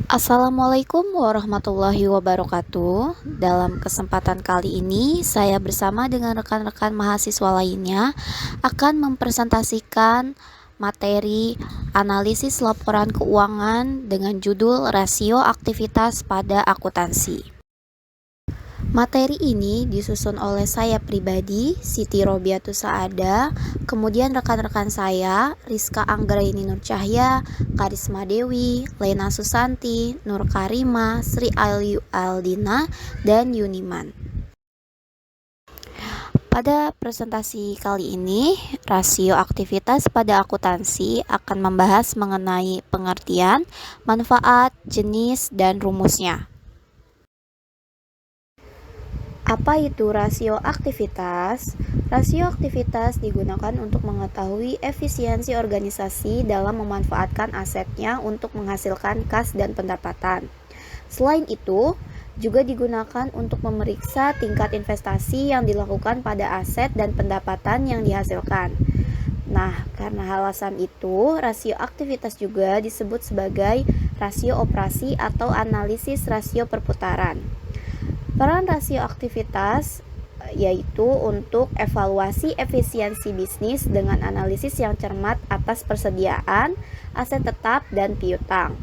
Assalamualaikum warahmatullahi wabarakatuh. Dalam kesempatan kali ini, saya bersama dengan rekan-rekan mahasiswa lainnya akan mempresentasikan materi analisis laporan keuangan dengan judul Rasio Aktivitas pada Akuntansi. Materi ini disusun oleh saya pribadi, Siti Robiatus Saada, kemudian rekan-rekan saya, Rizka Anggraini Nur Cahya, Karisma Dewi, Lena Susanti, Nur Karima, Sri Ayu Aldina, dan Yuniman. Pada presentasi kali ini, rasio aktivitas pada akuntansi akan membahas mengenai pengertian, manfaat, jenis, dan rumusnya. Apa itu rasio aktivitas? Rasio aktivitas digunakan untuk mengetahui efisiensi organisasi dalam memanfaatkan asetnya untuk menghasilkan kas dan pendapatan. Selain itu, juga digunakan untuk memeriksa tingkat investasi yang dilakukan pada aset dan pendapatan yang dihasilkan. Nah, karena alasan itu, rasio aktivitas juga disebut sebagai rasio operasi atau analisis rasio perputaran. Peran rasio aktivitas yaitu untuk evaluasi efisiensi bisnis dengan analisis yang cermat atas persediaan, aset tetap, dan piutang.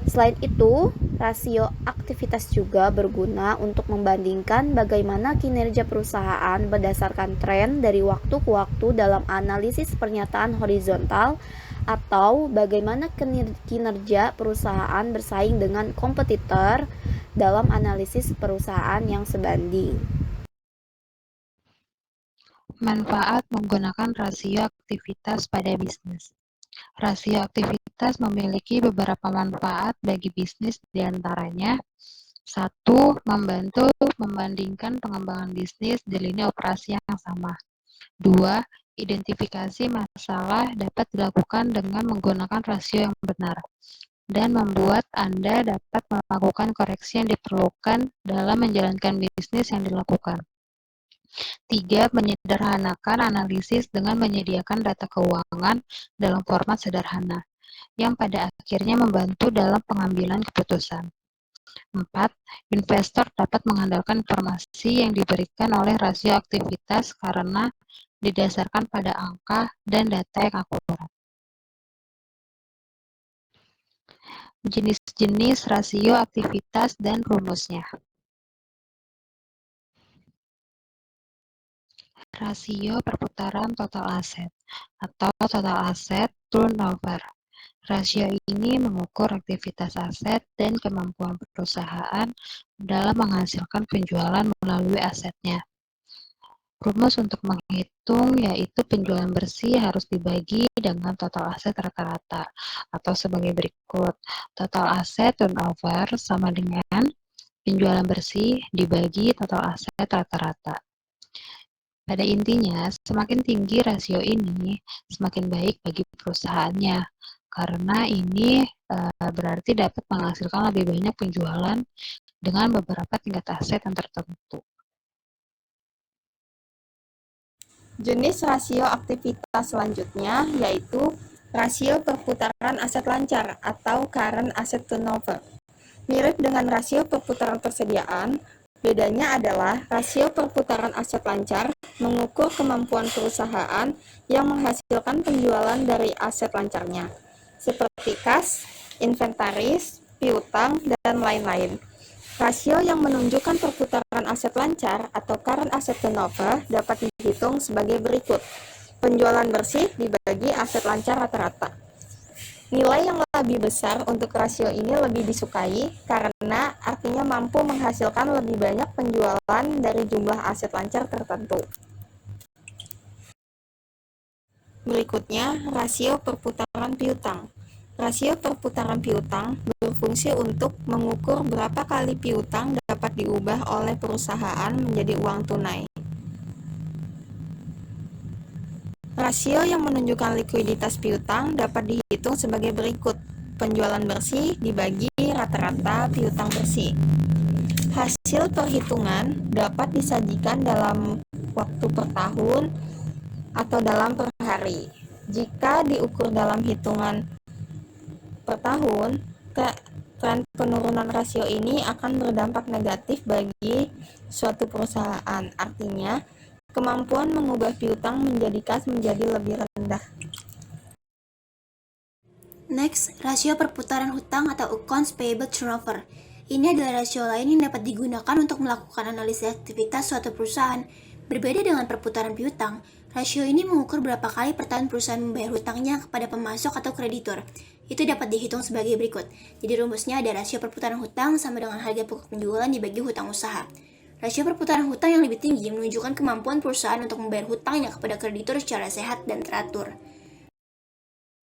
Selain itu, rasio aktivitas juga berguna untuk membandingkan bagaimana kinerja perusahaan berdasarkan tren dari waktu ke waktu dalam analisis pernyataan horizontal atau bagaimana kinerja perusahaan bersaing dengan kompetitor dalam analisis perusahaan yang sebanding. Manfaat menggunakan rasio aktivitas pada bisnis. Rasio aktivitas memiliki beberapa manfaat bagi bisnis, diantaranya: 1. Membantu membandingkan pengembangan bisnis di lini operasi yang sama. 2. Identifikasi masalah dapat dilakukan dengan menggunakan rasio yang benar dan membuat Anda dapat melakukan koreksi yang diperlukan dalam menjalankan bisnis yang dilakukan. 3. Menyederhanakan analisis dengan menyediakan data keuangan dalam format sederhana, yang pada akhirnya membantu dalam pengambilan keputusan. 4. Investor dapat mengandalkan informasi yang diberikan oleh rasio aktivitas karena didasarkan pada angka dan data yang akurat. Jenis-jenis rasio aktivitas dan rumusnya. Rasio perputaran total aset atau total aset turnover. Rasio ini mengukur aktivitas aset dan kemampuan perusahaan dalam menghasilkan penjualan melalui asetnya. Rumus untuk menghitung yaitu penjualan bersih harus dibagi dengan total aset rata-rata atau sebagai berikut. Total aset turnover sama dengan penjualan bersih dibagi total aset rata-rata. Pada intinya, semakin tinggi rasio ini, semakin baik bagi perusahaannya, karena ini berarti dapat menghasilkan lebih banyak penjualan dengan beberapa tingkat aset yang tertentu. Jenis rasio aktivitas selanjutnya yaitu rasio perputaran aset lancar atau current asset turnover. Mirip dengan rasio perputaran persediaan, bedanya adalah rasio perputaran aset lancar mengukur kemampuan perusahaan yang menghasilkan penjualan dari aset lancarnya, seperti kas, inventaris, piutang, dan lain-lain. Rasio yang menunjukkan perputaran aset lancar atau current asset turnover dapat dihitung sebagai berikut. Penjualan bersih dibagi aset lancar rata-rata. Nilai yang lebih besar untuk rasio ini lebih disukai karena artinya mampu menghasilkan lebih banyak penjualan dari jumlah aset lancar tertentu. Berikutnya, rasio perputaran piutang. Rasio perputaran piutang berfungsi untuk mengukur berapa kali piutang dapat diubah oleh perusahaan menjadi uang tunai. Rasio yang menunjukkan likuiditas piutang dapat dihitung sebagai berikut. Penjualan bersih dibagi rata-rata piutang bersih. Hasil perhitungan dapat disajikan dalam waktu per tahun atau dalam per hari. Jika diukur dalam hitungan per tahun, Tren penurunan rasio ini akan berdampak negatif bagi suatu perusahaan. Artinya, kemampuan mengubah piutang menjadi kas menjadi lebih rendah. Next, rasio perputaran hutang atau accounts payable turnover. Ini adalah rasio lain yang dapat digunakan untuk melakukan analisis aktivitas suatu perusahaan. Berbeda dengan perputaran piutang, rasio ini mengukur berapa kali per tahun perusahaan membayar hutangnya kepada pemasok atau kreditur. Itu dapat dihitung sebagai berikut. Jadi rumusnya ada rasio perputaran hutang sama dengan harga pokok penjualan dibagi hutang usaha. Rasio perputaran hutang yang lebih tinggi menunjukkan kemampuan perusahaan untuk membayar hutangnya kepada kreditur secara sehat dan teratur.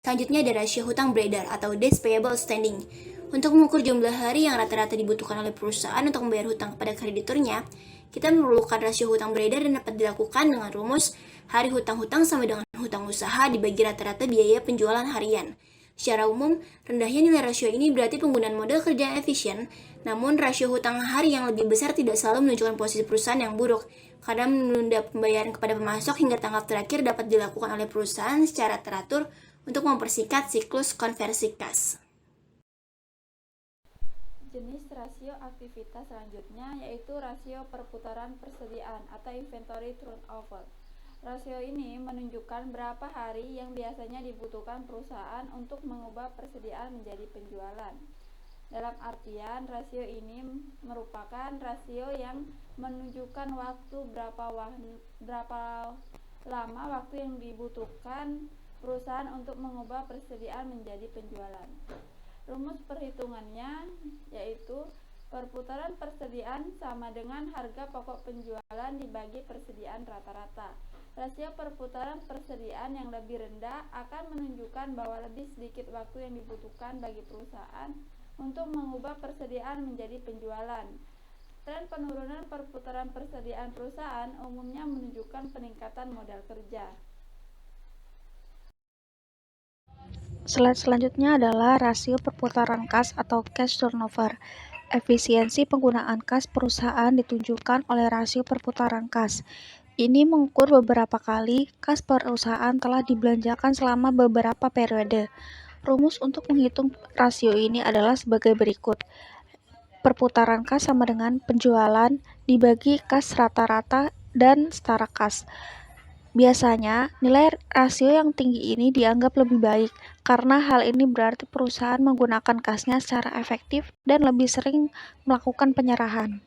Selanjutnya ada rasio hutang beredar atau days payable outstanding. Untuk mengukur jumlah hari yang rata-rata dibutuhkan oleh perusahaan untuk membayar hutang kepada krediturnya, kita memerlukan rasio hutang beredar dan dapat dilakukan dengan rumus hari hutang-hutang sama dengan hutang usaha dibagi rata-rata biaya penjualan harian. Secara umum, rendahnya nilai rasio ini berarti penggunaan modal kerja yang efisien, namun rasio hutang hari yang lebih besar tidak selalu menunjukkan posisi perusahaan yang buruk, karena menunda pembayaran kepada pemasok hingga tanggal terakhir dapat dilakukan oleh perusahaan secara teratur untuk mempersingkat siklus konversi kas. Jenis rasio aktivitas selanjutnya yaitu rasio perputaran persediaan atau inventory turnover. Rasio ini menunjukkan berapa hari yang biasanya dibutuhkan perusahaan untuk mengubah persediaan menjadi penjualan. Dalam artian, rasio ini merupakan rasio yang menunjukkan berapa lama waktu yang dibutuhkan perusahaan untuk mengubah persediaan menjadi penjualan. Rumus perhitungannya yaitu perputaran persediaan sama dengan harga pokok penjualan dibagi persediaan rata-rata. Rasio perputaran persediaan yang lebih rendah akan menunjukkan bahwa lebih sedikit waktu yang dibutuhkan bagi perusahaan untuk mengubah persediaan menjadi penjualan. Tren penurunan perputaran persediaan perusahaan umumnya menunjukkan peningkatan modal kerja. Slide selanjutnya adalah rasio perputaran kas atau cash turnover. Efisiensi penggunaan kas perusahaan ditunjukkan oleh rasio perputaran kas. Ini mengukur beberapa kali kas perusahaan telah dibelanjakan selama beberapa periode. Rumus untuk menghitung rasio ini adalah sebagai berikut. Perputaran kas sama dengan penjualan dibagi kas rata-rata dan setara kas. Biasanya, nilai rasio yang tinggi ini dianggap lebih baik, karena hal ini berarti perusahaan menggunakan kasnya secara efektif dan lebih sering melakukan penyerahan.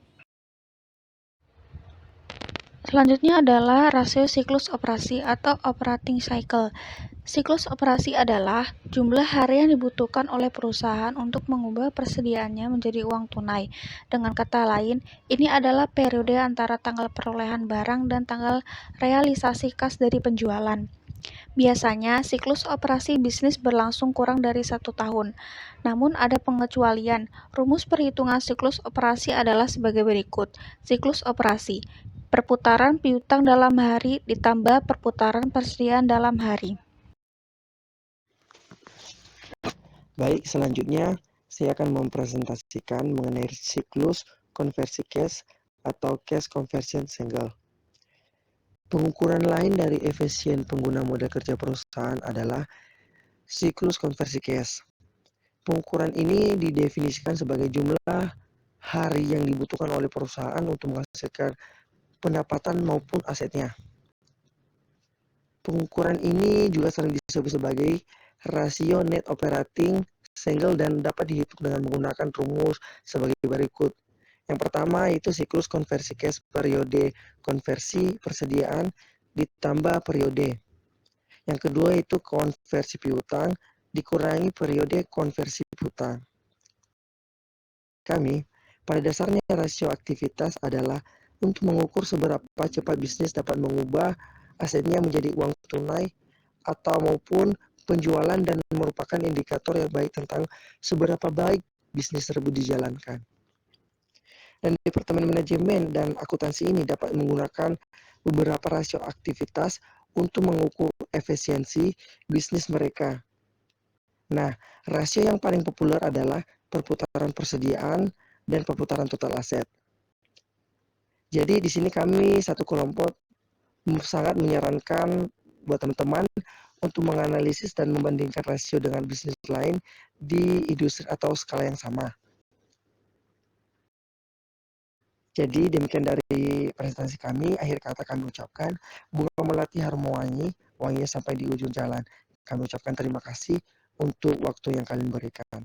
Selanjutnya adalah rasio siklus operasi atau operating cycle. Siklus operasi adalah jumlah hari yang dibutuhkan oleh perusahaan untuk mengubah persediaannya menjadi uang tunai. Dengan kata lain, ini adalah periode antara tanggal perolehan barang dan tanggal realisasi kas dari penjualan. Biasanya, siklus operasi bisnis berlangsung kurang dari 1 tahun. Namun ada pengecualian. Rumus perhitungan siklus operasi adalah sebagai berikut. Siklus operasi: perputaran piutang dalam hari ditambah perputaran persediaan dalam hari. Baik, selanjutnya saya akan mempresentasikan mengenai siklus konversi cash atau cash conversion cycle. Pengukuran lain dari efisien pengguna modal kerja perusahaan adalah siklus konversi cash. Pengukuran ini didefinisikan sebagai jumlah hari yang dibutuhkan oleh perusahaan untuk menghasilkan pendapatan maupun asetnya. Pengukuran ini juga sering disebut sebagai rasio net operating cycle dan dapat dihitung dengan menggunakan rumus sebagai berikut. Yang pertama yaitu siklus konversi cash periode konversi persediaan ditambah periode. Yang kedua itu konversi piutang dikurangi periode konversi piutang. Pada dasarnya rasio aktivitas adalah untuk mengukur seberapa cepat bisnis dapat mengubah asetnya menjadi uang tunai atau maupun penjualan dan merupakan indikator yang baik tentang seberapa baik bisnis tersebut dijalankan. Dan Departemen Manajemen dan Akuntansi ini dapat menggunakan beberapa rasio aktivitas untuk mengukur efisiensi bisnis mereka. Nah, rasio yang paling populer adalah perputaran persediaan dan perputaran total aset. Jadi di sini kami satu kelompok sangat menyarankan buat teman-teman untuk menganalisis dan membandingkan rasio dengan bisnis lain di industri atau skala yang sama. Jadi demikian dari presentasi kami. Akhir kata kami ucapkan, bunga melati harum wangi, wanginya sampai di ujung jalan. Kami ucapkan terima kasih untuk waktu yang kalian berikan.